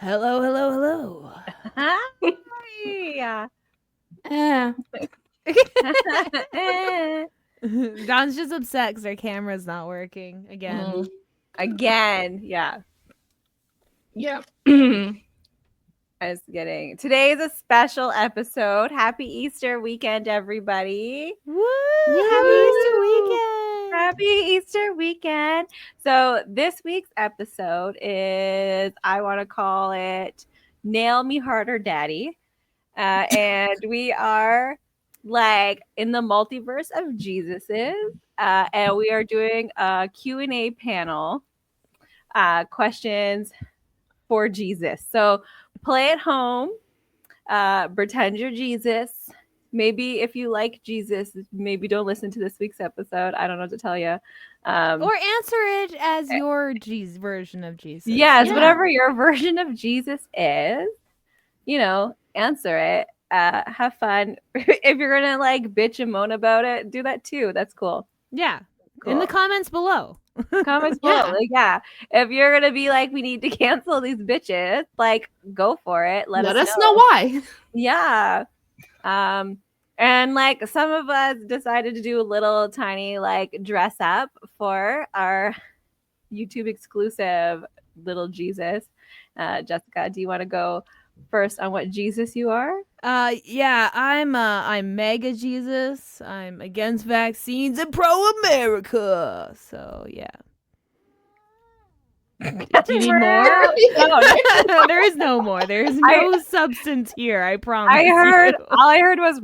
Hello, hello, hello. Hi. Don's just upset because our camera's not working again. Again, yeah. Yep. I was kidding. Today is a special episode. Happy Easter weekend, everybody. Woo! Woo! Happy Easter weekend! Happy Easter weekend. So this week's episode is, I want to call it Nail Me Harder Daddy. And we are like in the multiverse of Jesuses. And we are doing a Q&A panel, questions for Jesus. So play at home, pretend you're Jesus. Maybe if you like Jesus, maybe don't listen to this week's episode. I don't know what to tell you. Or answer it as your version of Jesus. Yes, whatever your version of Jesus is, answer it. Have fun. If you're gonna like bitch and moan about it, do that too. That's cool. Yeah. Cool. In the comments below. Comments below. If you're gonna be like, we need to cancel these bitches, like go for it. Let us know why. Yeah. And like some of us decided to do a little tiny like dress up for our YouTube exclusive little Jesus. Jessica, do you want to go first on what Jesus you are? Yeah, I'm mega Jesus. I'm against vaccines and pro-America. So yeah. Do you need more? No, there is no more. There is no substance here. I promise. All I heard was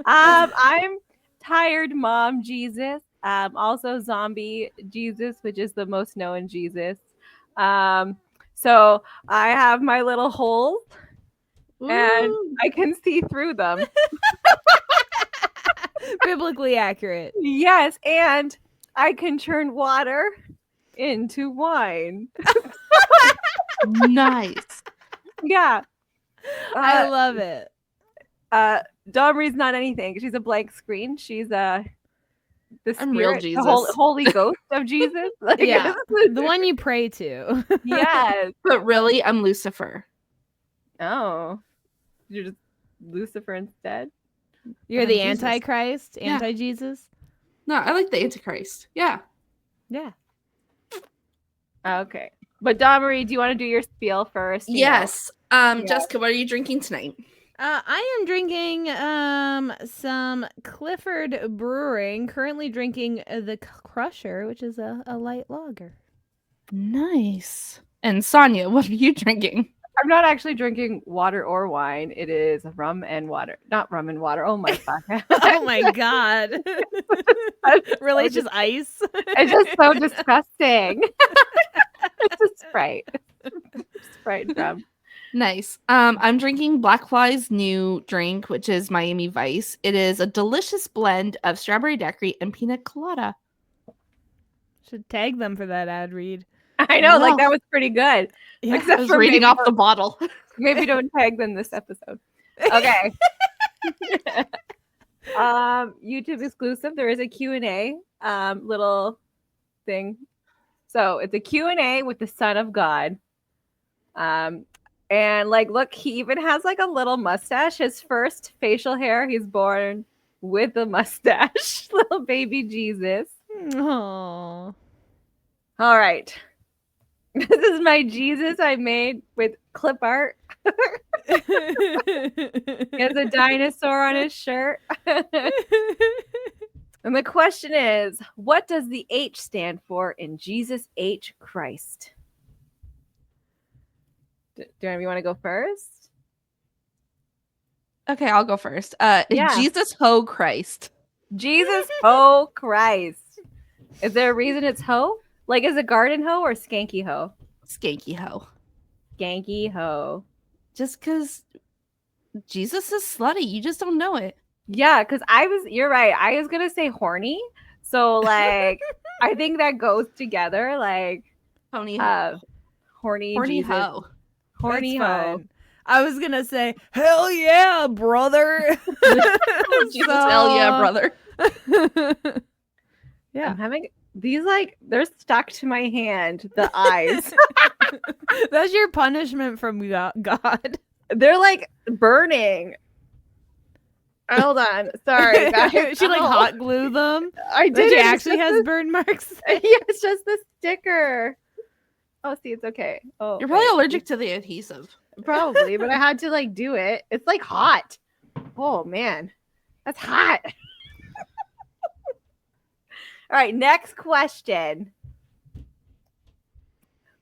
I'm tired mom Jesus. Also zombie Jesus, which is the most known Jesus. So I have my little holes and I can see through them. Biblically accurate. Yes, and I can turn water into wine. Nice. Yeah. I love it. Domri's not anything. She's a blank screen. She's the spirit, real Jesus. The Holy Ghost of Jesus. Yeah, the one you pray to. Yes. But really, I'm Lucifer. Oh. You're just Lucifer instead? You're the Jesus. Antichrist? Yeah. Anti-Jesus? No, I like the Antichrist. Yeah. Yeah. Okay. But Domri, do you want to do your spiel first? Yes. Jessica, what are you drinking tonight? I am drinking some Clifford Brewing. Currently drinking the Crusher, which is a light lager. Nice. And Sonia, what are you drinking? I'm not actually drinking water or wine. It is rum and water. Not rum and water. Oh my fuck. Oh my god. Really, it's just ice. It's just so disgusting. It's a Sprite. Sprite rum. Nice. I'm drinking Black Fly's new drink, which is Miami Vice. It is a delicious blend of strawberry daiquiri and pina colada. Should tag them for that ad read. I know, like that was pretty good. Yeah, except I was for reading off the bottle. Maybe don't tag them this episode. Okay. YouTube exclusive. There is a Q&A little thing. So it's a Q&A with the Son of God. And like, look, he even has like a little mustache. His first facial hair, he's born with a mustache. Little baby Jesus. Aww. All right. This is my Jesus I made with clip art. He has a dinosaur on his shirt. And the question is, what does the H stand for in Jesus H Christ? Do any of you want to go first? Okay, I'll go first. Jesus Ho Christ. Jesus Ho Christ. Is there a reason it's Ho? Like, is it garden hoe or skanky hoe? Skanky hoe. Skanky hoe. Just because Jesus is slutty. You just don't know it. Yeah, because you're right. I was going to say horny. So, like, I think that goes together. Like, horny Jesus. hoe. Horny hoe. I was going to say, hell yeah, brother. Jesus, hell yeah, brother. Yeah. These like they're stuck to my hand. The eyes. That's your punishment from God. They're like burning. Hold on. Sorry, guys. She like Ow. hot glue them. I But did. she It's actually just has the- burn marks. Yeah, it's just the sticker. Oh, see, it's okay. Oh, You're probably wait. allergic to the adhesive. Probably, but I had to like do it. It's like hot. Oh man, that's hot. All right, next question.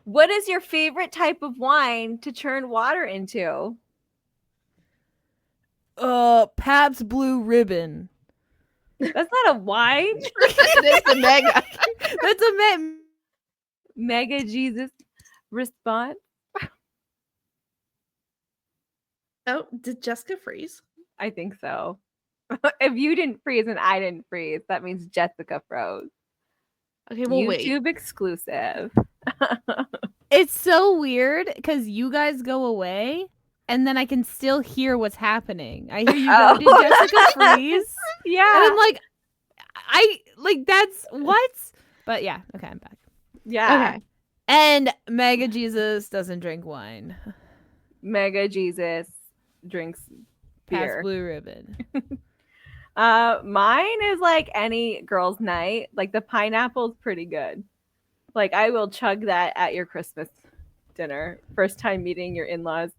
What is your favorite type of wine to turn water into? Pabst Blue Ribbon. That's not a wine. It's a mega. That's a Mega Jesus response. Oh, did Jessica freeze? I think so. If you didn't freeze and I didn't freeze, that means Jessica froze. Okay, well, wait. YouTube exclusive. It's so weird because you guys go away and then I can still hear what's happening. I hear you go, Oh. did Jessica freeze? Yeah. And I'm like, I like that's what? But yeah, okay, I'm back. Yeah. Okay. And Mega Jesus doesn't drink wine. Mega Jesus drinks Pabst beer. Blue Ribbon. Mine is like any girls' night. Like the pineapple's pretty good. Like I will chug that at your Christmas dinner. First time meeting your in-laws.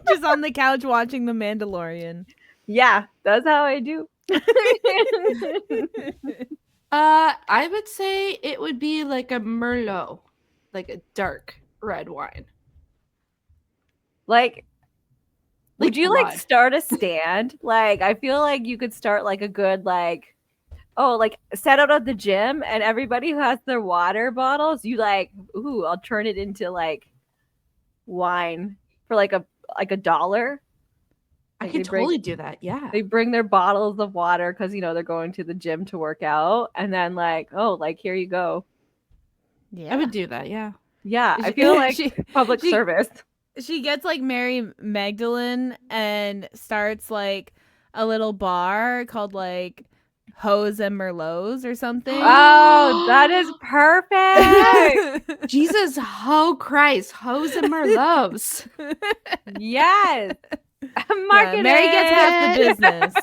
Just on the couch watching The Mandalorian. Yeah, that's how I do. I would say it would be like a Merlot, like a dark red wine. Like would you blood. like start a stand? Like I feel like you could start like a good like like set out at the gym and everybody who has their water bottles, you like, ooh, I'll turn it into like wine for like a $1. I Like, could they bring- totally do that. Yeah. They bring their bottles of water because they're going to the gym to work out, and then like, oh, like here you go. Yeah. I would do that. Yeah. Yeah, I feel like she, public she- service. she gets like Mary Magdalene and starts like a little bar called like Hoes and Merlots or something. Oh, that is perfect. Jesus, ho Christ, hoes and merlots. Yes. Marketing. Mary gets half the business.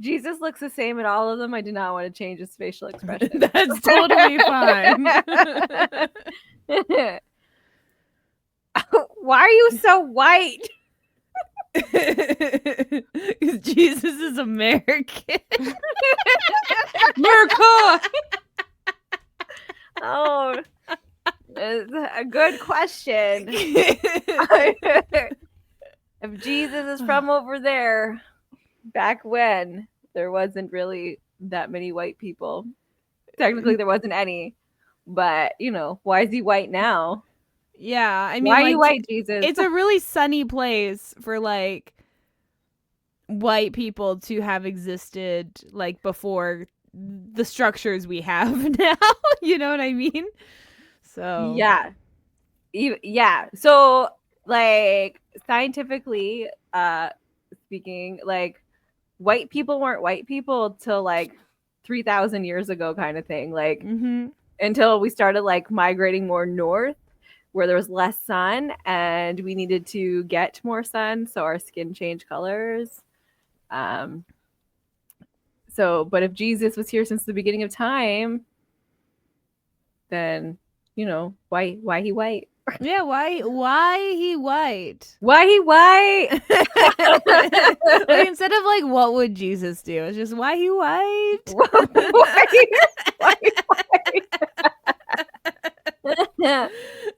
Jesus looks the same in all of them. I do not want to change his facial expression. That's totally fine. Why are you so white? Jesus is American. America. Oh, it's a good question. If Jesus is from over there, back when there wasn't really that many white people. Technically, there wasn't any. But, why is he white now? Yeah, I mean, Why are like, you white, Jesus? it's a really sunny place for like white people to have existed like before the structures we have now. You know what I mean? So Yeah. Yeah. So, like, scientifically speaking, like, white people weren't white people till like 3,000 years ago, kind of thing. Like, until we started like migrating more north, where there was less sun and we needed to get more sun, so our skin changed colors. But if Jesus was here since the beginning of time, then why he white? yeah, why he white? Why he white? Like, instead of like what would Jesus do? It's just why he white? Why he white?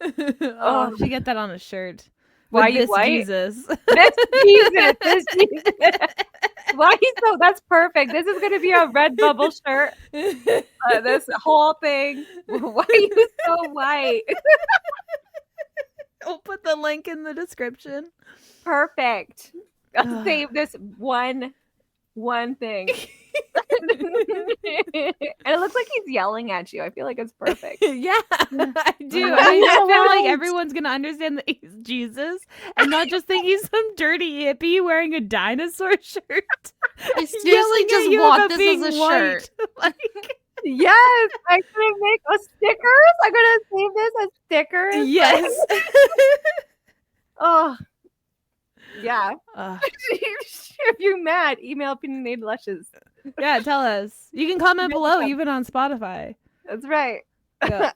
Oh, should get that on a shirt. Why With you this white? Jesus? This Jesus. Why he's so? That's perfect. This is gonna be a red bubble shirt. This whole thing. Why are you so white? We'll put the link in the description. Perfect. I'll save this one thing. And it looks like he's yelling at you. I feel like it's perfect. Yeah, I do. I feel like everyone's gonna understand that he's Jesus and not just think he's some dirty hippie wearing a dinosaur shirt. I seriously yelling at just you want about this being as a white. shirt. Like, Yes, I'm gonna make a stickers. I'm gonna save this as stickers. yes. Oh, yeah. Uh, If you're mad, email opinionated lushes. yeah, tell us. You can comment below, Yeah. even on Spotify. That's right. Yeah.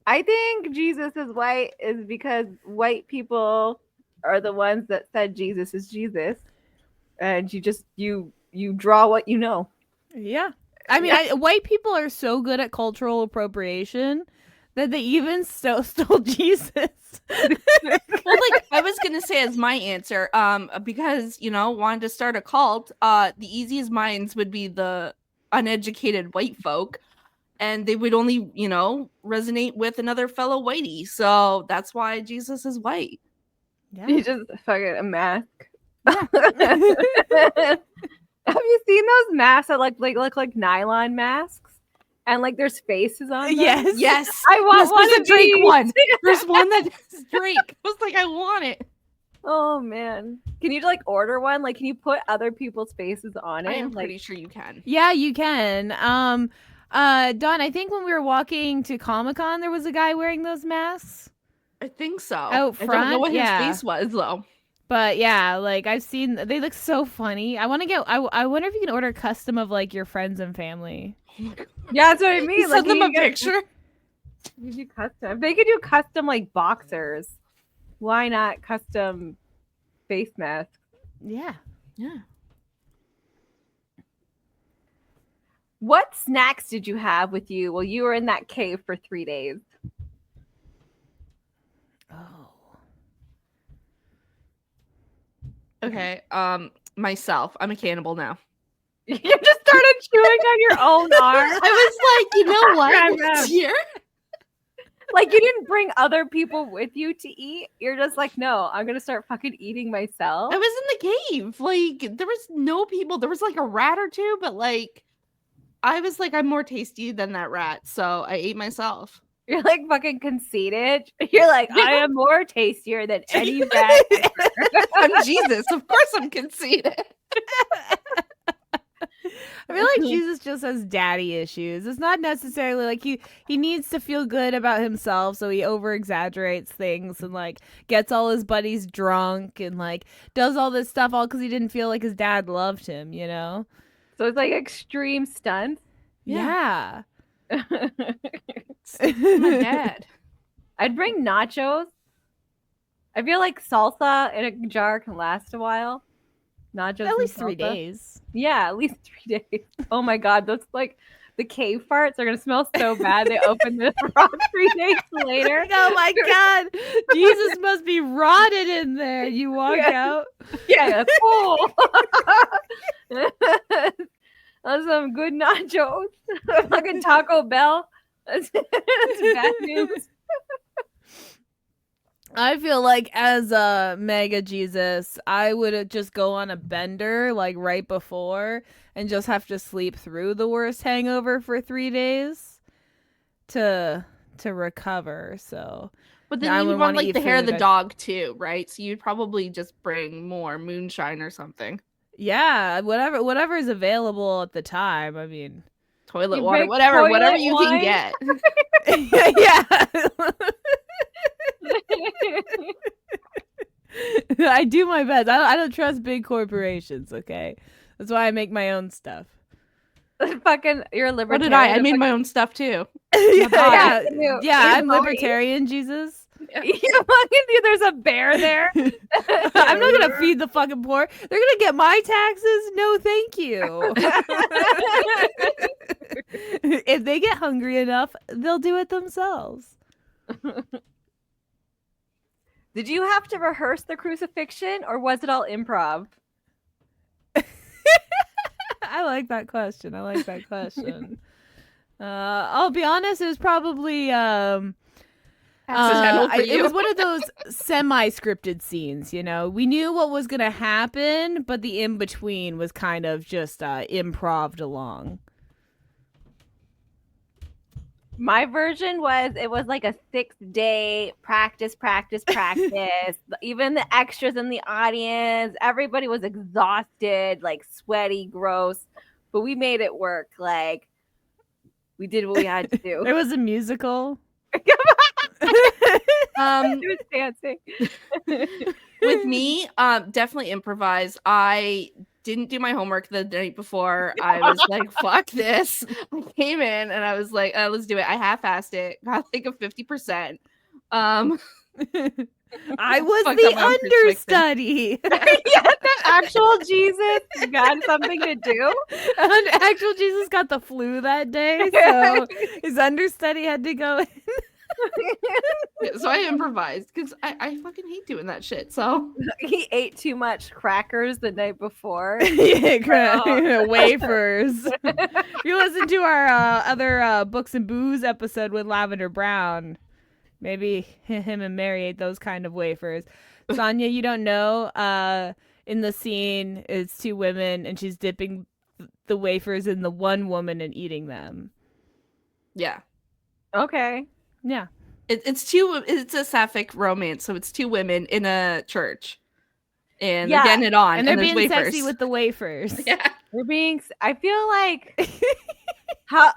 I think Jesus is white is because white people are the ones that said Jesus is Jesus, and you draw what you know. Yeah. I mean, white people are so good at cultural appropriation that they even stole Jesus. Well, like I was gonna say as my answer, because wanted to start a cult. The easiest minds would be the uneducated white folk, and they would only resonate with another fellow whitey. So that's why Jesus is white. Yeah. He's just fucking a mask. Yeah. Have you seen those masks that look like nylon masks? And like there's faces on them? Yes. Yes, I want one there's of a Drake these. one. There's one that's Drake. I was like, I want it. Oh man. Can you like order one? Like can you put other people's faces on it? I am like pretty sure you can. Yeah, you can. Dawn, I think when we were walking to Comic-Con, there was a guy wearing those masks. I think so. Out I don't know front? what Yeah. his face was though. But yeah, like I've seen, they look so funny. I want to get. I wonder if you can order custom of like your friends and family. yeah, that's what I mean. You Like send them you a get- picture. You do custom. They could do custom like boxers. Why not custom face masks? Yeah. Yeah. What snacks did you have with you while you were in that cave for 3 days? Oh. Okay. Myself. I'm a cannibal now. You just started chewing on your own arm. I was like, you know what? Ram, This ram. year, Like you didn't bring other people with you to eat. You're just like, no, I'm gonna start fucking eating myself. I was in the cave. Like there was no people. There was like a rat or two, but like I was like, I'm more tasty than that rat, so I ate myself. You're like fucking conceited. You're like, I am more tastier than any rat. I'm Jesus. Of course, I'm conceited. I feel like Jesus just has daddy issues. It's not necessarily like he needs to feel good about himself, so he over exaggerates things and like gets all his buddies drunk and like does all this stuff all because he didn't feel like his dad loved him, you know? So it's like extreme stunts. Yeah. My dad. I'd bring nachos. I feel like salsa in a jar can last a while. Nachos At and least 3 salsa. days. Yeah, at least 3 days. Oh my god, those like the cave farts are gonna smell so bad. They open the rock 3 days later. Oh my god. Jesus must be rotted in there. You walk out. Yeah, cool. That's some good nachos. Fucking Taco Bell. That's bad news. I feel like as a mega Jesus, I would just go on a bender like right before and just have to sleep through the worst hangover for 3 days to recover. So But I then you would would wanna want like eat the hair of the food. dog too, right? So you'd probably just bring more moonshine or something. yeah, whatever is available at the time. I mean, Toilet You water, bring whatever toilet you wine? can get. yeah. I do my best. I don't trust big corporations, okay? That's why I make my own stuff. Fucking, you're a What libertarian. did I made my own stuff too. yeah, body. yeah, Your I'm body. libertarian, Jesus. You fucking, there's a bear there. I'm not gonna feed the fucking poor. They're gonna get my taxes. No, thank you. If they get hungry enough, they'll do it themselves. Did you have to rehearse the crucifixion or was it all improv? I like that question. I'll be honest. It was probably Accidental for it you. was one of those semi-scripted scenes. You know, we knew what was gonna happen, but the in between was kind of just improved along. My version was it was like a 6-day practice. Even the extras in the audience, everybody was exhausted, like sweaty, gross. But we made it work. Like we did what we had to do. It was a musical. Um, It was dancing. with me, definitely improvise. I didn't do my homework the night before. I was like, fuck this. I came in and I was like, let's do it. I half-assed it, got like a 50%. I was Fucked up my own the crucifixion. understudy. Yeah, the actual Jesus got something to do. Actual Jesus got the flu that day, so his understudy had to go. Yeah, so I improvised because I fucking hate doing that shit. So He ate too much crackers the night before. Wafers. If you listen to our other Books and Booze episode with Lavender Brown, maybe him and Mary ate those kind of wafers. Sonia, you don't know. In the scene, it's two women, and she's dipping the wafers in the one woman and eating them. yeah, Okay. Yeah. It's a sapphic romance, so it's two women in a church, and Yeah, they're getting it on, And they're there's being wafers. sexy with the wafers. Yeah. we're being. I feel like how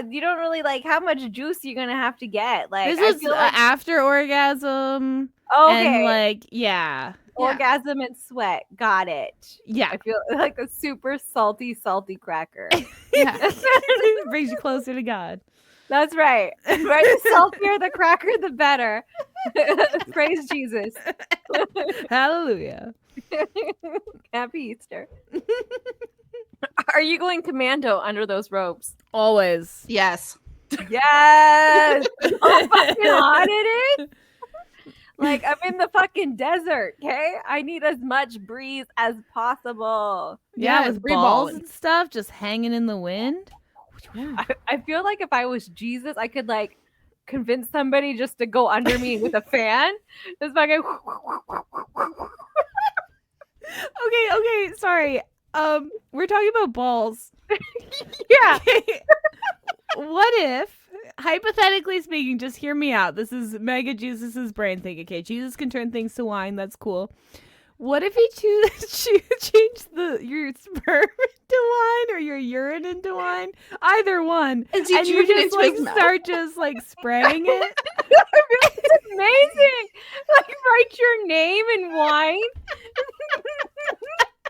you don't really like how much juice you're gonna have to get. Like This I was feel like after orgasm. okay, And like, yeah. orgasm and sweat. Got it. Yeah. I feel like a super salty cracker. Yeah. Brings you closer to God. That's right. Right. The saltier the cracker, the better. Praise Jesus. Hallelujah. Happy Easter. Are you going commando under those robes? Always. Yes. Yes. How fucking hot it is. Like I'm in the fucking desert, okay? I need as much breeze as possible. Yeah, Yeah, with free balls balling. and stuff just hanging in the wind. I feel like if I was Jesus, I could like convince somebody just to go under me with a fan. Just fucking Okay, sorry. We're talking about balls. yeah. What if, hypothetically speaking, just hear me out. This is Mega Jesus's brain thing. Okay, Jesus can turn things to wine. That's cool. What if he changed your sperm into wine or your urine into wine? Either one. And you And you drink it just into like his mouth. start just like spraying it. It's amazing. Like write your name in wine.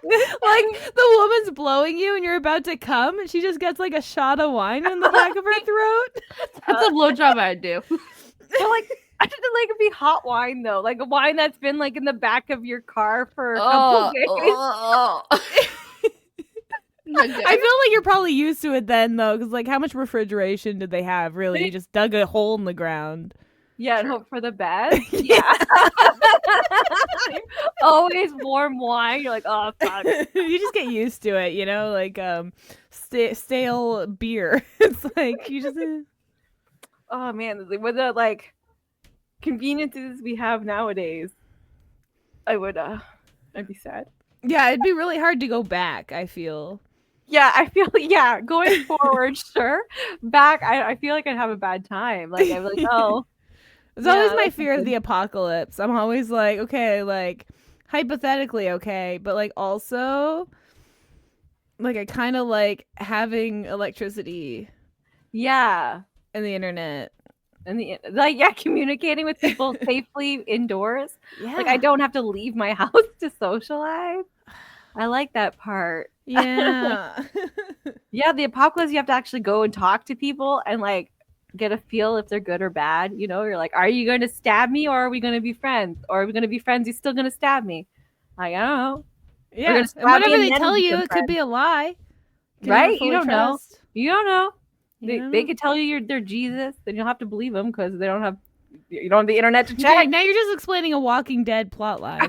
Like the woman's blowing you and you're about to come and she just gets like a shot of wine in the back of her throat. That's a blowjob I'd do. But like I did like it be hot wine though, like a wine that's been like in the back of your car for a couple days. I feel like you're probably used to it then though, because like how much refrigeration did they have? Really, you just dug a hole in the ground. Yeah, and hope for the best. Yeah. Always warm wine. You're like, oh fuck. You just get used to it, you know, like stale beer. It's like you just. Oh man, with the like conveniences we have nowadays, I'd be sad. Yeah, it'd be really hard to go back. I feel. Yeah, I feel going forward, sure. Back, I feel like I'd have a bad time. Like I'd be like, oh. It's always Yeah, my that's fear of good. the apocalypse. I'm always like, okay, like hypothetically okay, but like also like I kind of like having electricity Yeah. and the internet. And communicating with people safely indoors. Yeah. Like I don't have to leave my house to socialize. I like that part. Yeah. Yeah, the apocalypse, you have to actually go and talk to people and like get a feel if they're good or bad. You know, you're like, are you going to stab me or are we going to be friends? Or are we going to be friends? You're still going to stab me. Like, I don't know. Yeah. gonna And stab me whatever and they then tell we you, become it could be a lie. Can Right? never You fully don't know. trust. You don't know. You don't They know. could tell you they're Jesus, then you'll have to believe them because you don't have the internet to Okay, check. now you're just explaining a Walking Dead plotline.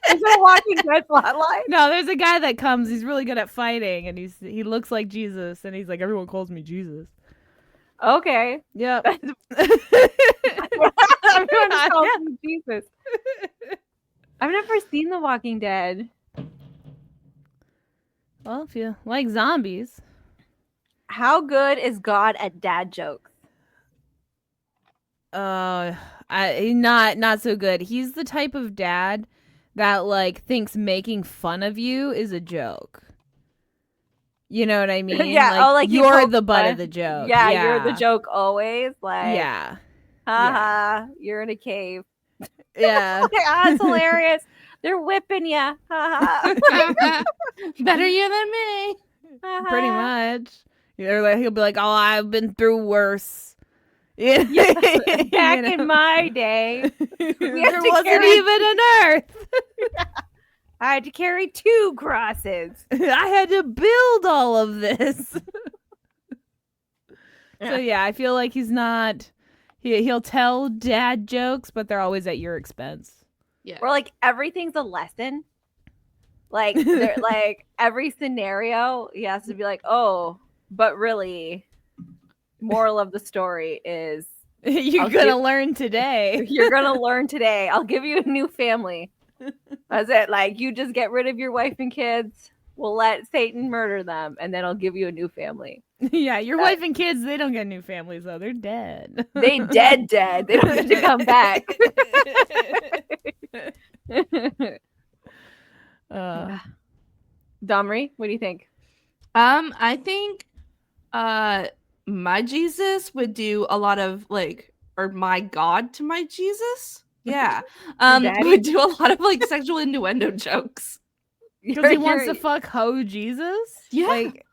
Is it a Walking Dead plotline? No, there's a guy that comes. He's really good at fighting, and he looks like Jesus, and he's like, everyone calls me Jesus. Okay. Yep. Everyone just calls me Jesus. I've never seen The Walking Dead. Well, if you like zombies, How good is God at dad jokes? Not so good. He's the type of dad that like thinks making fun of you is a joke. You know what I mean? Yeah. Like, Oh, like he you're pokes the butt of fun. the joke. Yeah, you're the joke always. Like, Yeah. haha, you're in a cave. Yeah. Like, it's hilarious. They're whipping you. Ha Better you than me. ha. Pretty much. He'll be like, "Oh, I've been through worse." Yeah, You back know? in my day, there to wasn't carry- even an earth. I had to carry 2 crosses. I had to build all of this. So yeah, I feel like he's not. He'll tell dad jokes, but they're always at your expense. Yeah. Or like everything's a lesson. Like they're like every scenario, he has to be like, oh, but really, moral of the story is You're gonna learn today. you're gonna learn today. I'll give you a new family. That's it. Like you just get rid of your wife and kids. We'll let Satan murder them, and then I'll give you a new family. Yeah, your wife and kids, they don't get new families though. They're dead. They dead. They don't get to come back. Domri, what do you think? I think my Jesus would do a lot of like, or my God to my Jesus. Yeah. daddy? Would do a lot of like sexual innuendo jokes. Because he wants to fuck ho Jesus? Yeah. Like,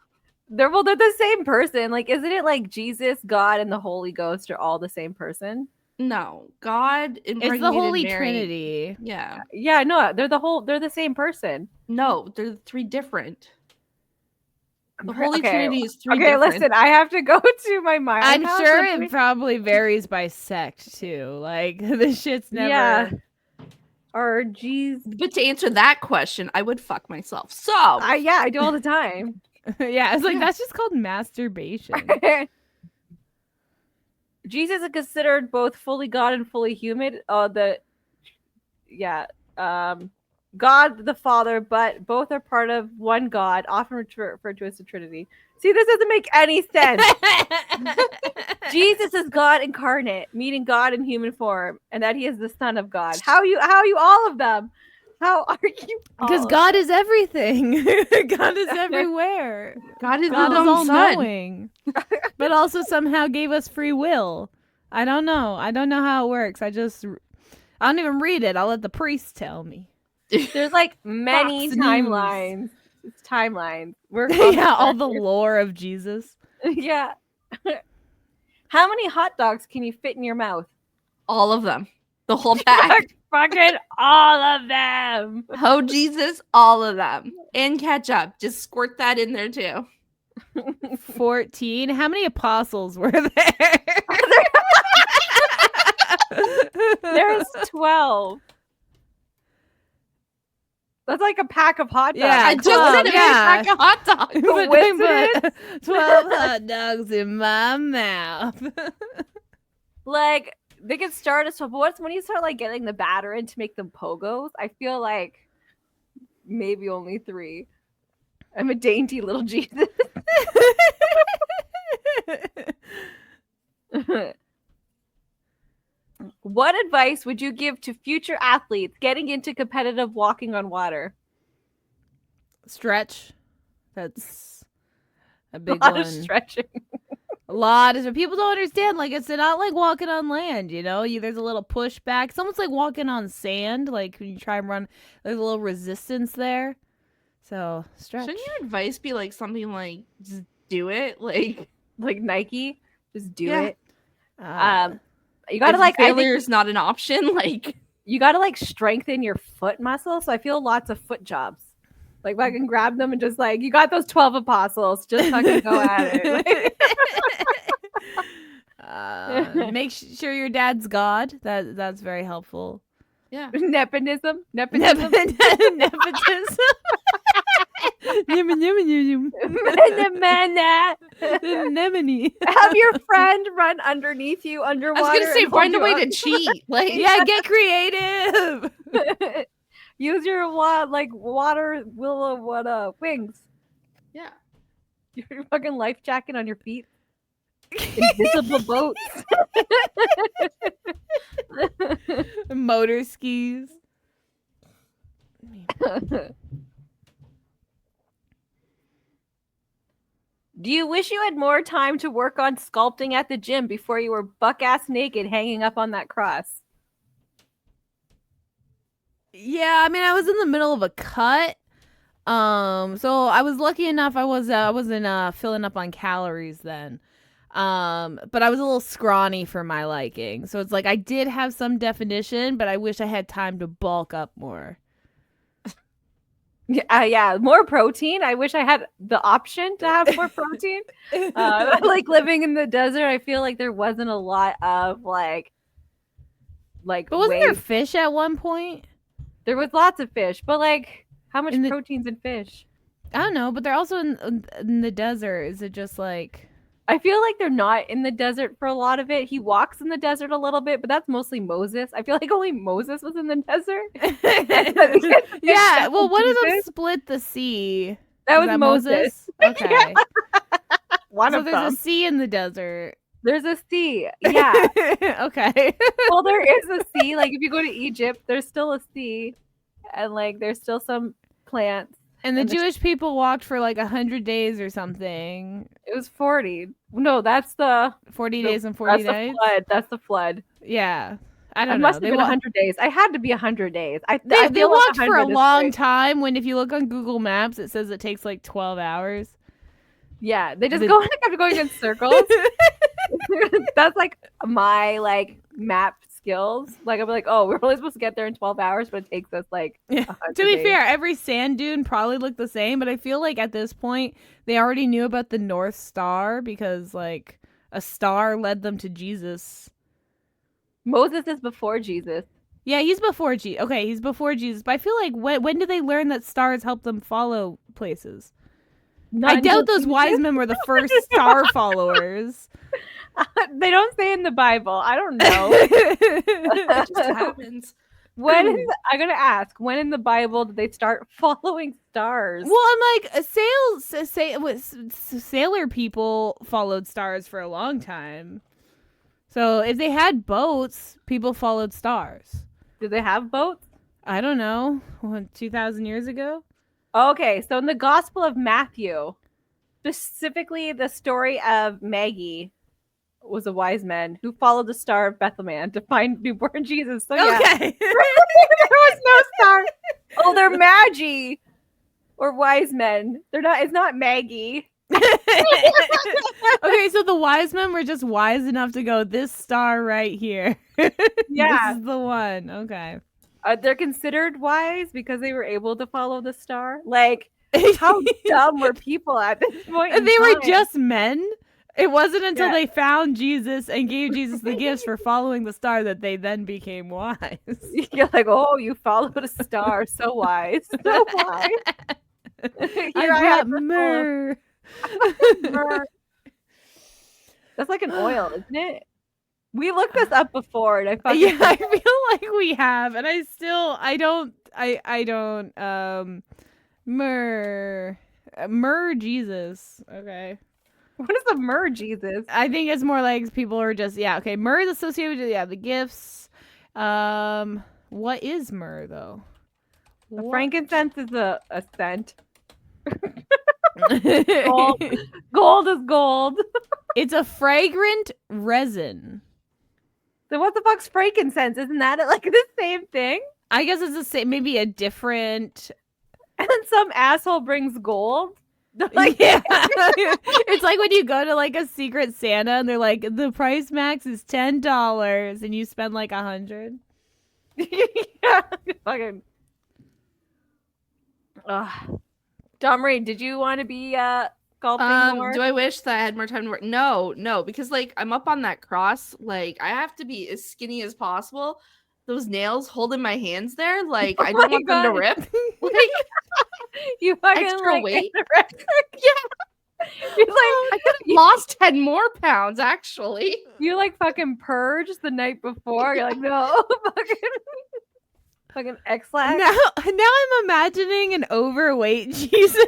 they're the same person. Like, isn't it like Jesus, God, and the Holy Ghost are all the same person? No, God it's impregnated the Holy Mary. Trinity. Yeah. Yeah, no, they're the same person. No, they're 3 different. The Holy Okay. Trinity is 3 Okay, different. listen, I have to go to my mind. I'm house sure and it probably varies by sect too. Like, this shit's never. Yeah. Or geez. But to answer that question, I would fuck myself. So I do all the time. Yeah, it's like that's just called masturbation. Jesus is considered both fully God and fully human. God the Father, but both are part of one God, often referred to as the Trinity. See, this doesn't make any sense. Jesus is God incarnate, meaning God in human form, and that he is the Son of God. How are you all of them? How are you? Because God is everything. God is everywhere. God is God his is own all son. knowing. But also somehow gave us free will. I don't know. I don't know how it works. I don't even read it. I'll let the priest tell me. There's like many Fox News. timelines. It's timelines. We're Yeah, all the lore of Jesus. Yeah. How many hot dogs can you fit in your mouth? All of them. The whole pack. Fucking all of them. Ho Jesus, all of them. And ketchup. Just squirt that in there too. 14. How many apostles were there? There's 12. That's like a pack of hot dogs. Yeah, I just said it was a pack of hot dogs. But Coincidence? 12 hot dogs in my mouth. Like they can start us, but when you start like getting the batter in to make them pogos, I feel like maybe only 3. I'm a dainty little Jesus. What advice would you give to future athletes getting into competitive walking on water? Stretch. That's a A big lot one. of stretching. A lot of people don't understand. Like, it's not like walking on land, you know? There's a little pushback. It's almost like walking on sand. Like, when you try and run, there's a little resistance there. So, stretch. Shouldn't your advice be like something like just do it? Like Nike, just do Yeah. it. You gotta if I failure think is not an option. Like you gotta strengthen your foot muscle. So I feel lots of foot jobs. Like if I can grab them and just you got those 12 apostles, just fucking go at it. Uh, Make sure your dad's God. That's very helpful. yeah. Nepotism. Nepotism. Anemone. Have your friend run underneath you I underwater. was gonna say and find a hold way you to cheat. Like Yeah, get creative. up. Use your water wings. yeah. Your fucking life jacket on your feet. Invisible boats. Motor skis. Do you wish you had more time to work on sculpting at the gym before you were buck-ass naked hanging up on that cross? Yeah, I mean, I was in the middle of a cut. So I was lucky enough I wasn't filling up on calories then. But I was a little scrawny for my liking. So it's like I did have some definition, but I wish I had time to bulk up more. Yeah, more protein. I wish I had the option to have more protein. Like living in the desert, I feel like there wasn't a lot of like. But wasn't there fish at one point? There was lots of fish, but like, how much In the- protein's in fish? I don't know, but they're also in the desert. Is it just like? I feel like they're not in the desert for a lot of it. He walks in the desert a little bit, but that's mostly Moses. I feel like only Moses was in the desert. Yeah, well, one of them split the sea. That Was was Moses. Okay. One So of there's them. a sea in the desert. There's a sea. Yeah. Okay. Well, there is a sea. Like if you go to Egypt, there's still a sea, and like there's still some plants. And the And the- Jewish people walked for like 100 days or something. It was 40. No, that's the 40 days and 40 that's the days. flood. That's the flood. Yeah. I It don't know. must have been 100 days. I had to be 100 days. I They feel like walked for a 100 is long great. time when if you look on Google Maps, it says it takes like 12 hours. Yeah, they just The- go like kept going in circles. That's like my like map skills. Like I'm like, oh, we're only supposed to get there in 12 hours, but it takes us like Yeah. 100 To be days. fair, every sand dune probably looked the same, but I feel like at this point they already knew about the North Star because like a star led them to Jesus. Moses is before Jesus. Yeah, he's before Jesus. Okay, he's before Jesus. But I feel like when did they learn that stars help them follow places? Not I doubt until those wise men were the first star followers. They don't say in the Bible. I don't know. It just happens. I'm gonna ask, when in the Bible did they start following stars? Well, I'm like, sailor people followed stars for a long time. So if they had boats, people followed stars. Did they have boats? I don't know. What, 2,000 years ago? Okay, so in the Gospel of Matthew, specifically the story of Maggie was a wise man who followed the star of Bethlehem to find newborn Jesus. So yeah, Okay. there was no star. Oh, they're Magi or wise men. They're not. It's not Maggie. Okay, so the wise men were just wise enough to go, this star right here. Yeah. This is the one. Okay. They're considered wise because they were able to follow the star. Like, how dumb were people at this point? And in they were time? just men. It wasn't until Yeah. they found Jesus and gave Jesus the gifts for following the star that they then became wise. You're like, oh, you followed a star. So wise. So wise. I Here got have the myrrh. Myrrh. That's like an oil, isn't it? We looked this up before, and I fucking Yeah, I feel like we have, and I don't myrrh Jesus. Okay. What is a myrrh, Jesus? I think it's more like people are just okay. Myrrh is associated with the gifts. What is myrrh though? A frankincense is a scent. Gold. Gold is gold. It's a fragrant resin. Then what the fuck's frankincense? Isn't that like the same thing? I guess it's the same, maybe a different. And then some asshole brings gold. Like, Yeah, it's like when you go to like a Secret Santa and they're like, the price max is $10 and you spend like 100. yeah, fucking. Dom Ray, did you want to be sculpting more? Do I wish that I had more time to work? No, because like I'm up on that cross, like I have to be as skinny as possible. Those nails holding my hands there, like I don't want them to God. rip. Like You fucking extra like, weight. Yeah. You like I could have lost 10 more pounds actually. you like fucking purged the night before. You're like, no, fucking X-Lax. Now I'm imagining an overweight Jesus.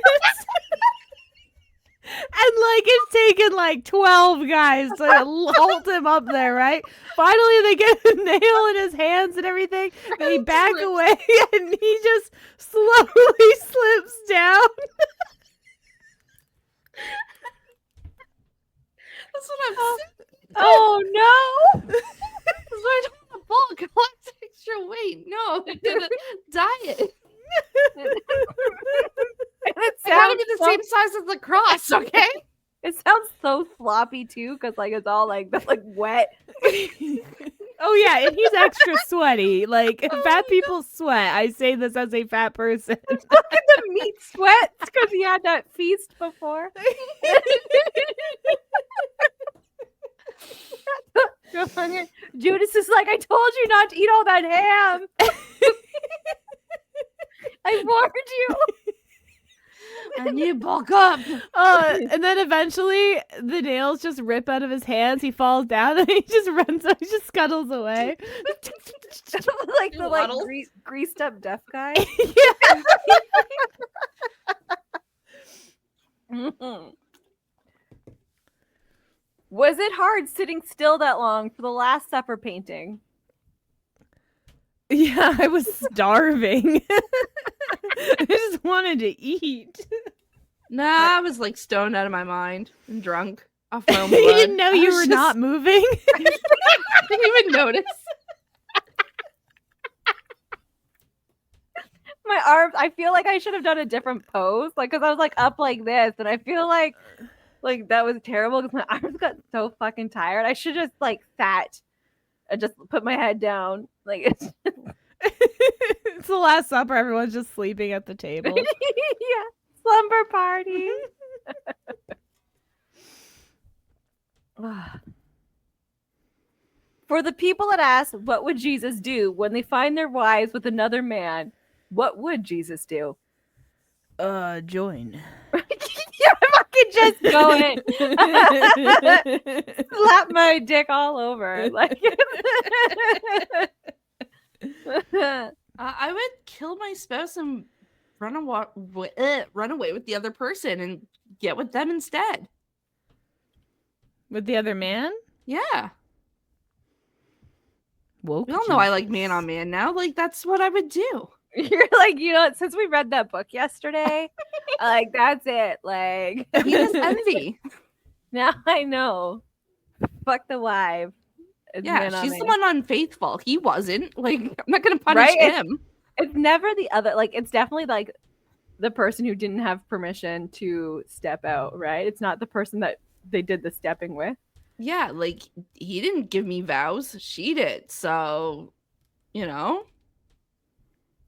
like it's taken like 12 guys to hold him up there, right? Finally they get a nail in his hands and everything. They back away and he just slowly slips down. That's what I'm saying. Oh no! That's why I don't want to bulk. I want extra weight. No, I did a diet. It I gotta be the so- same size as the cross, okay? It sounds so sloppy too, because like it's all like wet. Oh yeah, and he's extra sweaty. Like fat people sweat. I say this as a fat person. The meat sweats because he had that feast before. Judas is like, I told you not to eat all that ham. I warned you. I need to bulk up. And then eventually the nails just rip out of his hands. He falls down and he just runs. He just scuttles away. Like the Waddles. greased up deaf guy. Mhm. Was it hard sitting still that long for the Last Supper painting? Yeah, I was starving. I just wanted to eat. Nah, I was like stoned out of my mind and drunk off my own You blood. didn't know I you was were just- not moving? I didn't even notice. My arms, I feel like I should have done a different pose, like because I was like up like this, and I feel like that was terrible because my arms got so fucking tired. I should just like sat and just put my head down, like it's It's the Last Supper. Everyone's just sleeping at the table. yeah, slumber party. For the people that ask, what would Jesus do when they find their wives with another man? What would Jesus do? Join. Yeah, fucking just go in. Slap my dick all over. Like I would kill my spouse and run away with the other person and get with them instead. With the other man? Yeah. Woke. We all know I like man on man now. Like, that's what I would do. you're like, since we read that book yesterday, like that's it. Like He has envy. now I know. Fuck the wife. It's Yeah, man on she's the man. one unfaithful. He wasn't. Like, I'm not going to punish Right? him. It's never the other. Like it's definitely like the person who didn't have permission to step out. Right? It's not the person that they did the stepping with. Yeah, like, he didn't give me vows. She did. So, you know?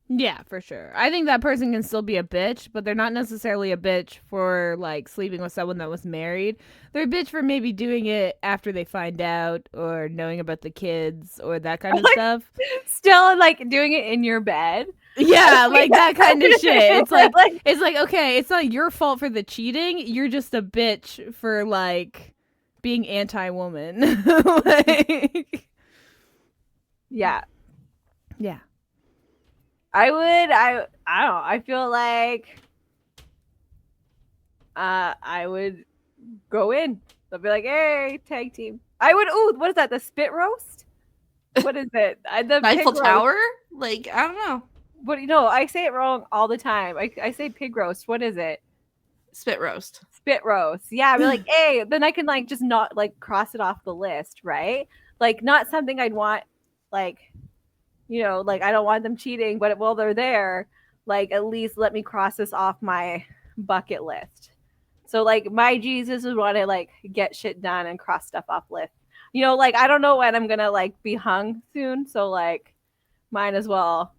Yeah, for sure. I think that person can still be a bitch, but they're not necessarily a bitch for like sleeping with someone that was married. They're a bitch for maybe doing it after they find out or knowing about the kids or that kind of Like- stuff. Still like doing it in your bed. Yeah, like that kind of shit. It's like like okay, it's not your fault for the cheating. You're just a bitch for like being anti-woman. Like, yeah. yeah. I don't know. I feel like I would go in. They'll be like, hey, tag team. I would, what is that? The spit roast? What is it? The pig Eiffel roast. Tower? Like, I don't know. What, I say it wrong all the time. I say pig roast. What is it? Spit roast. Spit roast. Yeah, I'd be like, hey, then I can like just not like cross it off the list, right? Like not something I'd want, like, like I don't want them cheating, but while they're there, like at least let me cross this off my bucket list. So like my Jesus would want to like get shit done and cross stuff off list. Like I don't know when I'm gonna like be hung soon, so like might as well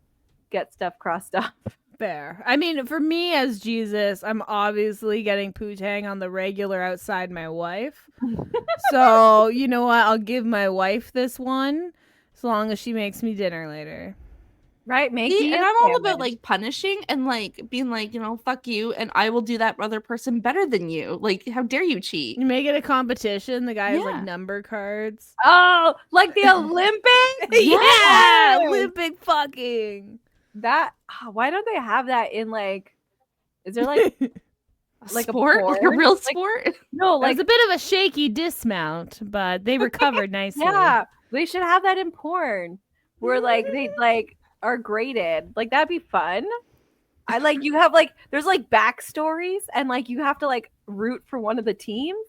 get stuff crossed off. Fair. I mean, for me as Jesus, I'm obviously getting poo-tang on the regular outside my wife. So, you know what? I'll give my wife this one as long as she makes me dinner later. Right? Make See, me and a I'm all about sandwich. like punishing and like being like, fuck you, and I will do that other person better than you. Like, how dare you cheat? You make it a competition. The guy has Yeah. like number cards. Oh, like the Olympics? Yeah, Yes! Olympic fucking. That why don't they have that in like is there like like a sport? Like a porn? real Like, sport? no, It was like a bit of a shaky dismount, but they recovered nicely. yeah, they should have that in porn where like they like are graded. Like that'd be fun. I like you have like there's like backstories and like you have to like root for one of the teams.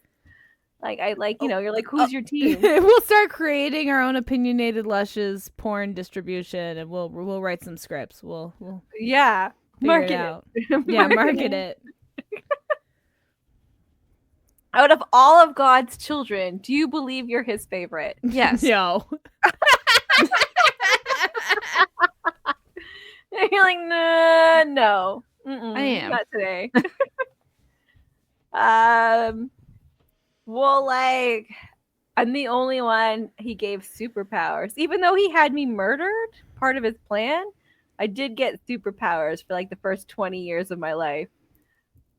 Like I like you're like who's your team? We'll start creating our own opinionated Lushes porn distribution, and we'll write some scripts. We'll Yeah, figure market it out. it. Yeah, market it. Out of all of God's children, do you believe you're his favorite? Yes. No. You're like, nah, no. I am. Not today. Well, like, I'm the only one he gave superpowers. Even though he had me murdered, part of his plan, I did get superpowers for like the first 20 years of my life.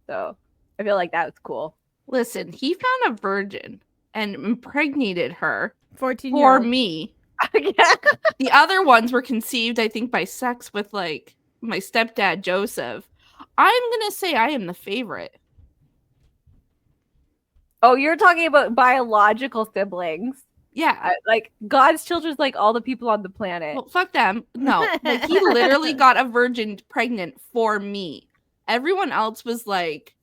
So I feel like that was cool. Listen, he found a virgin and impregnated her 14 for me. Yeah. The other ones were conceived, I think, by sex with like my stepdad Joseph. I'm gonna say I am the favorite. Oh, you're talking about biological siblings. Yeah. Like God's children's like all the people on the planet. Well, fuck them. No, like he literally got a virgin pregnant for me. Everyone else was like,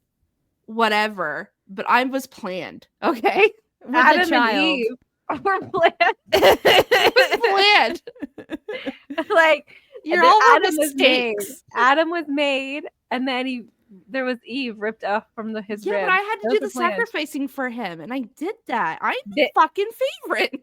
whatever, but I was planned. Okay, With Adam the child. and Eve were planned. it was planned. Like You're then all Adam was made. mistakes. Adam was made, and then there was Eve ripped off from his Yeah, rib. but I had to That do the was plan. sacrificing for him, and I did that. I'm the fucking favorite.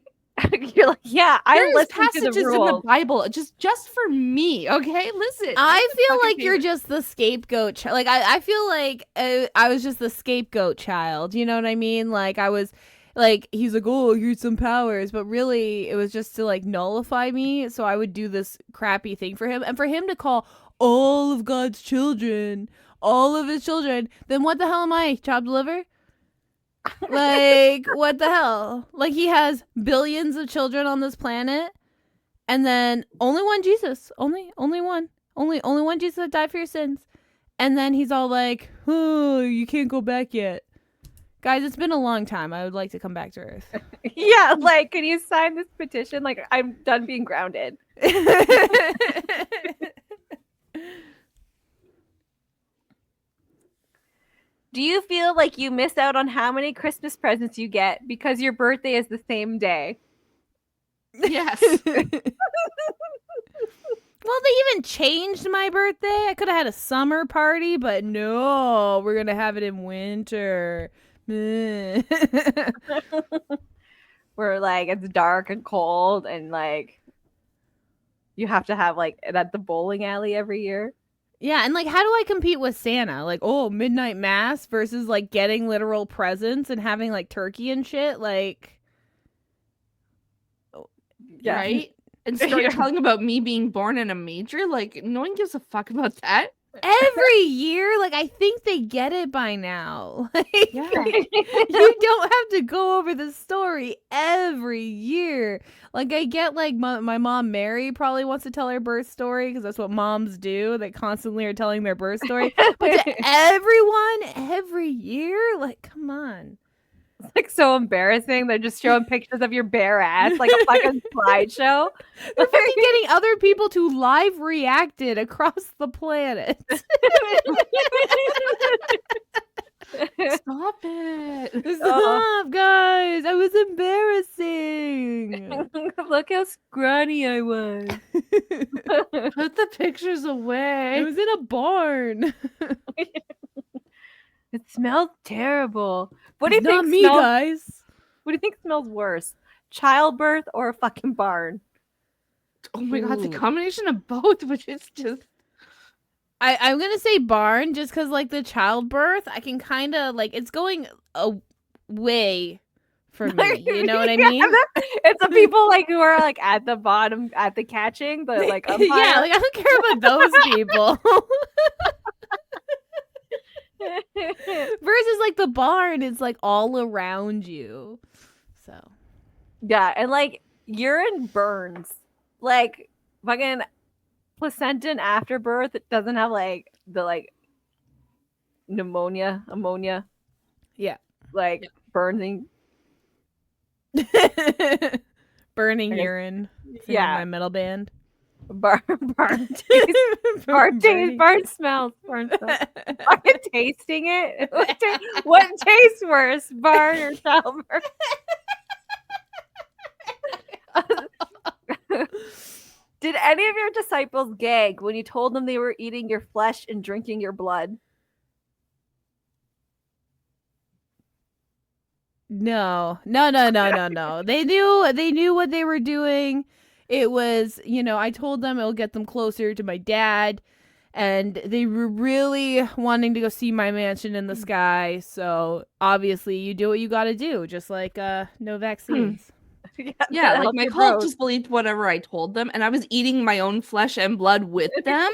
You're like, yeah, I There's listened to passages the in the rules. Bible just for me. Okay, listen. I feel fucking like you're favorite. just the scapegoat. Like I feel like I was just the scapegoat child. You know what I mean? Like I was, like he's like, oh, here's some powers, but really it was just to like nullify me. So I would do this crappy thing for him, and for him to call all of God's children, all of his children, then what the hell am I? Child liver? Like what the hell? Like he has billions of children on this planet, and then only one Jesus, only one, only one Jesus that died for your sins, and then he's all like, "Oh, you can't go back yet, guys. It's been a long time. I would like to come back to Earth." Yeah, like, can you sign this petition? Like, I'm done being grounded. Do you feel like you miss out on how many Christmas presents you get because your birthday is the same day? Yes. Well, they even changed my birthday. I could have had a summer party, but no, we're gonna have it in winter. Where like it's dark and cold and like you have to have like it at the bowling alley every year. Yeah, and like how do I compete with Santa? Like, oh, midnight mass versus like getting literal presents and having like turkey and shit, like Yeah. Right? And start telling about me being born in a major? Like, no one gives a fuck about that. every year, like I think they get it by now. Like Yeah. you don't have to go over the story every year. Like I get like my mom Mary probably wants to tell her birth story because that's what moms do. They constantly are telling their birth story. But to everyone every year, like come on. It's like so embarrassing. They're just showing pictures of your bare ass like a fucking slideshow. They're fucking getting other people to live react it across the planet. Stop it. Stop, guys. I was embarrassing. Look how scrawny I was. Put the pictures I away. was in a barn. It smells terrible. What do you It's not think me, smells, guys. What do you think smells worse? Childbirth or a fucking barn? Oh my god, the Ooh. combination of both, which is just I'm gonna say barn just because like the childbirth, I can kind of like it's going away for me. You know what I mean? It's the people like who are like at the bottom at the catching, the like umpire. Yeah, like I don't care about those people. Versus like the barn, it's like all around you. So Yeah, and like urine burns. Like fucking placenta and afterbirth, it doesn't have like the like ammonia, Yeah. like burning. Burning I guess- urine. Sing Yeah, my metal band. burn taste, Burning. burn smells, Fucking tasting it. What tastes worse, burn or childbirth? Did any of your disciples gag when you told them they were eating your flesh and drinking your blood? No. They knew what they were doing. It was, I told them it'll get them closer to my dad, and they were really wanting to go see my mansion in the sky. So obviously you do what you got to do, just like no vaccines. Yeah, like my cult just believed whatever I told them, and I was eating my own flesh and blood with them.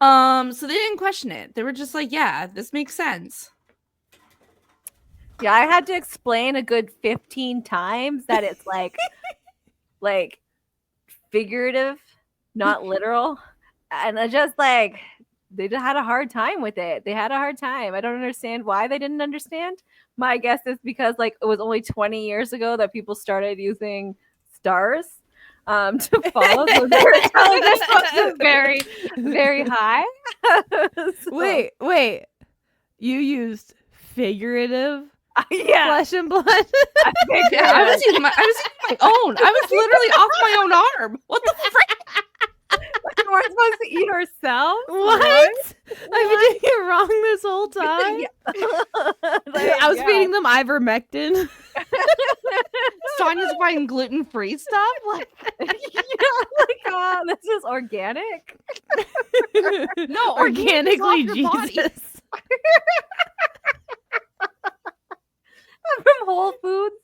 So they didn't question it. They were just like, yeah, this makes sense. Yeah, I had to explain a good 15 times that it's like figurative, not literal. And I just like they just had a hard time with it. They had a hard time. I don't understand why they didn't understand. My guess is because like it was only 20 years ago that people started using stars to follow. So their intelligence was very, very high. So, Wait. You used figurative yeah. flesh and blood? Yeah, I was eating my own. I was literally off my own arm. What the frick? We weren't supposed to eat ourselves. What? I've been doing it wrong this whole time. I was feeding them ivermectin. Sonya's buying gluten-free stuff. Like, this is organic. No, organically Jesus. From Whole Foods.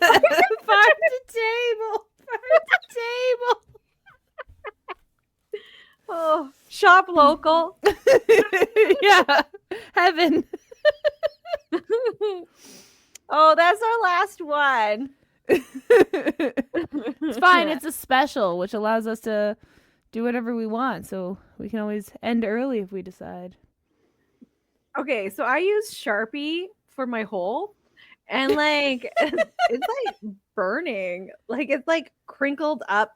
Farm to table. Oh, shop local. Yeah, heaven. Oh, that's our last one. It's fine. It's a special, which allows us to do whatever we want. So we can always end early if we decide. Okay, so I use Sharpie for my hole, and like it's like burning. Like it's like crinkled up.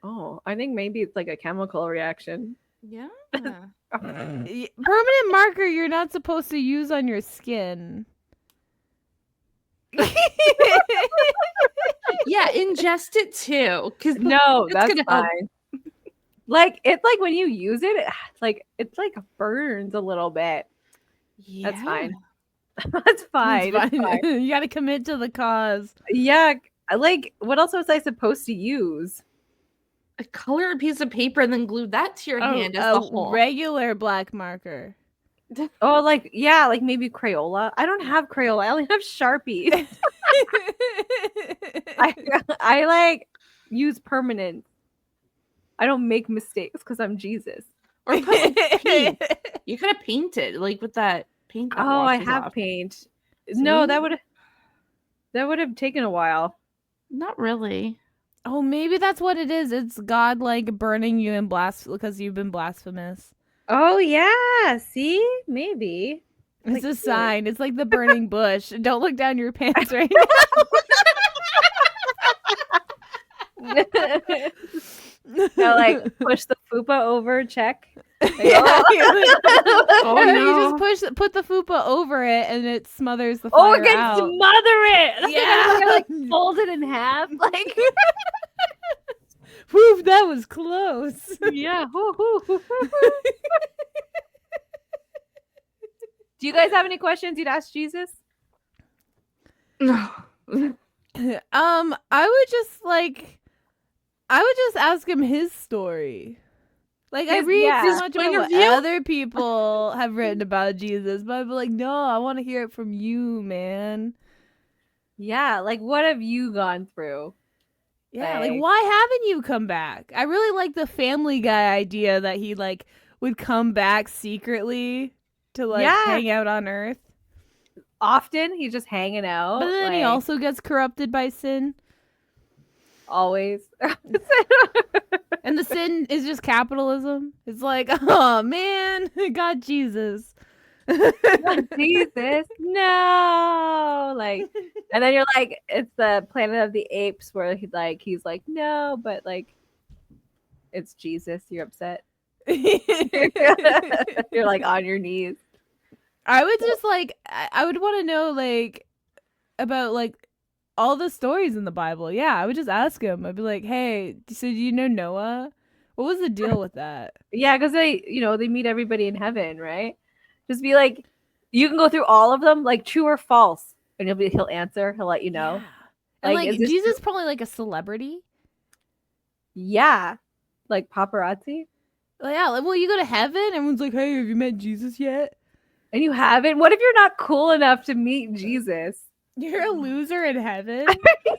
Oh, I think maybe it's like a chemical reaction. Yeah. Permanent marker you're not supposed to use on your skin. Yeah, ingest it too. Because No, it's that's gonna help. fine. Like it's like when you use it, it's like burns a little bit. Yeah. That's fine. That's fine. It's It's fine. fine. You got to commit to the cause. Yeah, like what else was I supposed to use? Color a piece of paper and then glue that to your hand as the hole. Regular black marker. Oh, like yeah, like maybe Crayola. I don't have Crayola. I only have Sharpies. I like use permanent. I don't make mistakes because I'm Jesus. Or put like, paint. You could have painted like with that paint. That Oh, I washes have off. paint. No, See? that would have taken a while. Not really. Oh, maybe that's what it is. It's God like burning you in because you've been blasphemous. Oh yeah, see, maybe It's like a sign. It's like the burning bush. Don't look down your pants right now. Now, like push the fupa over. Check. Like, Yeah, Oh and then no. you just put the fupa over it, and it smothers the Oh, fire it can out. smother it. Yeah. like fold it in half. Like Whew, that was close. yeah. Do you guys have any questions you'd ask Jesus? No. I would just ask him his story. Like, I His- read yeah. so His much point about of what view? other people have written about Jesus, but I'd be like, no, I want to hear it from you, man. Yeah. Like, what have you gone through? Yeah, Like- like, why haven't you come back? I really like the Family Guy idea that he, like, would come back secretly to, like, Yeah. hang out on Earth. Often he's just hanging out. But then he like, also gets corrupted by sin. always. And the sin is just capitalism. It's like, oh man, God Jesus. Not Jesus, no. Like, and then you're like, it's the Planet of the Apes where he's like, no, but like, it's Jesus. You're upset. You're like on your knees. I would just like I would want to know like about like all the stories in the Bible. Yeah, I would just ask him. I'd be like, "Hey, so do you know Noah? What was the deal with that?" Yeah, because they meet everybody in heaven, right? Just be like, you can go through all of them, like true or false, and he'll answer. He'll let you know. Yeah. And Like, like is this Jesus is probably like a celebrity. Yeah, like paparazzi, Like, yeah, like, well, you go to heaven, everyone's like, "Hey, have you met Jesus yet?" and you haven't. What if you're not cool enough to meet Jesus? You're a loser in heaven. Yeah,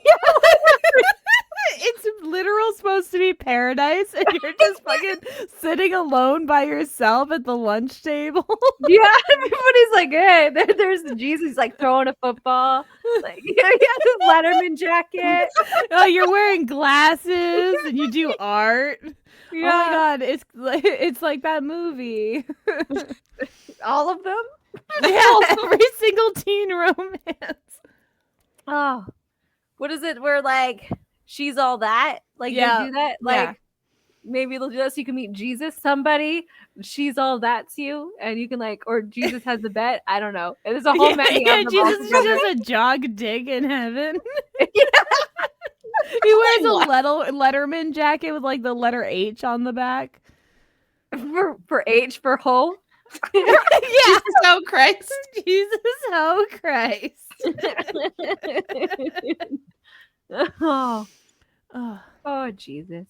It's literal supposed to be paradise, and you're just fucking sitting alone by yourself at the lunch table. yeah, everybody's like, hey, there's Jesus, he's like throwing a football. Like, he has his Letterman jacket. Oh, you're wearing glasses and you do art. Yeah, Oh my god, it's like that movie. all of them. Yeah, every single teen romance. Oh, what is it? Where like she's all that? Like Yeah, they do that? yeah. Like maybe they'll do that so you can meet Jesus, somebody. She's all that's you, and you can like, or Jesus has the bet. I don't know. And there's a whole many Yeah, of them. Jesus is altogether. just a jog dig in heaven. Yeah. He wears What? a Letterman jacket with like the letter H on the back. for H for hoe. Yeah, Jesus, oh Christ. Jesus, oh Christ. Oh, Oh. oh Jesus.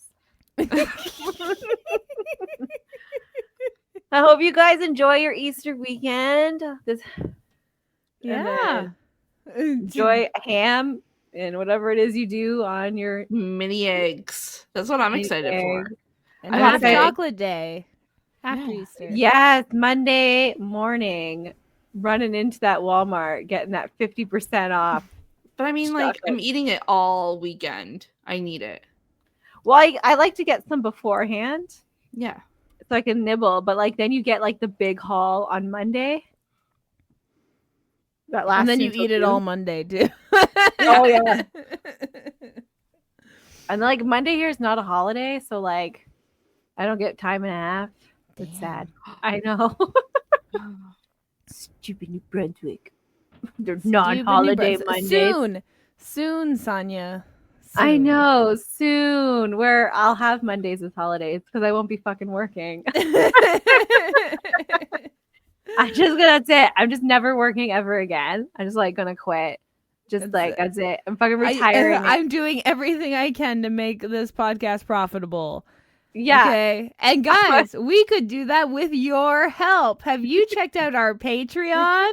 I hope you guys enjoy your Easter weekend. Yeah. Enjoy ham and whatever it is you do on your Mini eggs. That's what I'm excited for. egg. And I have gotta say- chocolate day after Yeah. Easter. Yes, Monday morning, running into that Walmart, getting that 50% off. But I mean, like, I'm Chocolate. eating it all weekend. I need it. Well, I like to get some beforehand Yeah. so I can nibble, but like then you get like the big haul on Monday. That lasts And then you until eat it June. all Monday too. Oh yeah. And like Monday here is not a holiday, so like I don't get time and a half. It's sad. I know. Stupid New Brunswick. They're non-holiday Mondays. Soon, Sonia. I Soon. know. Soon, where I'll have Mondays as holidays because I won't be fucking working. I'm just gonna say I'm just never working ever again. I'm just like gonna quit. Just that's it. I'm fucking retiring. I'm doing everything I can to make this podcast profitable. Yeah. Okay. And guys, we could do that with your help. Have you checked out our Patreon?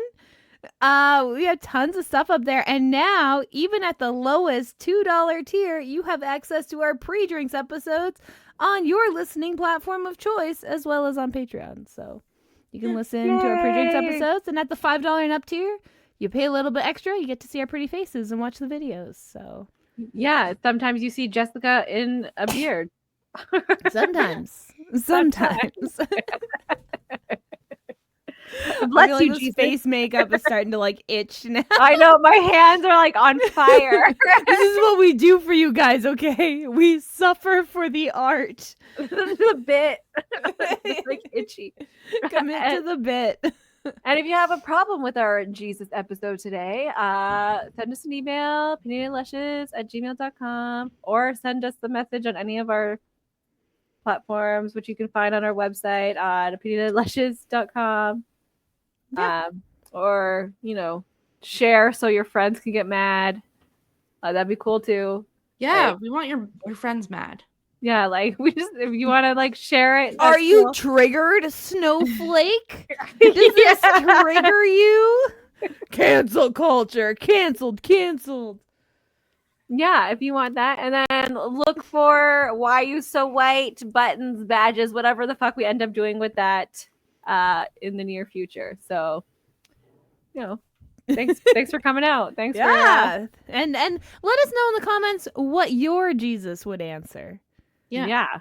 We have tons of stuff up there. And now, even at the lowest $2 tier, you have access to our pre-drinks episodes on your listening platform of choice, as well as on Patreon. So you can listen to our pre-drinks episodes. And at the $5 and up tier, you pay a little bit extra. You get to see our pretty faces and watch the videos. So Yeah. Sometimes you see Jessica in a beard. sometimes. Bless like, you, this Jesus. face makeup is starting to like itch now. I know my hands are like on fire. This is what we do for you guys, okay? We suffer for the art. The bit. It's like itchy. Commit to the bit. And if you have a problem with our Jesus episode today, send us an email, opinionedlushes@gmail.com, or send us the message on any of our platforms, which you can find on our website at opinionedlushes.com. Yeah. Or, share so your friends can get mad. That'd be cool too. Yeah, Right. we want your friends mad. Yeah, like if you want to like share it. Are that's you cool. triggered, Snowflake? Does this trigger you? Cancel culture. Canceled. Yeah, if you want that. And then look for Why You So White, buttons, badges, whatever the fuck we end up doing with that in the near future. So, thanks for coming out. Thanks for Yeah. And let us know in the comments what your Jesus would answer. yeah.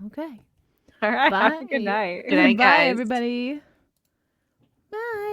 Okay. All right. Bye. Good night. Good night, Bye, guys. everybody. Bye.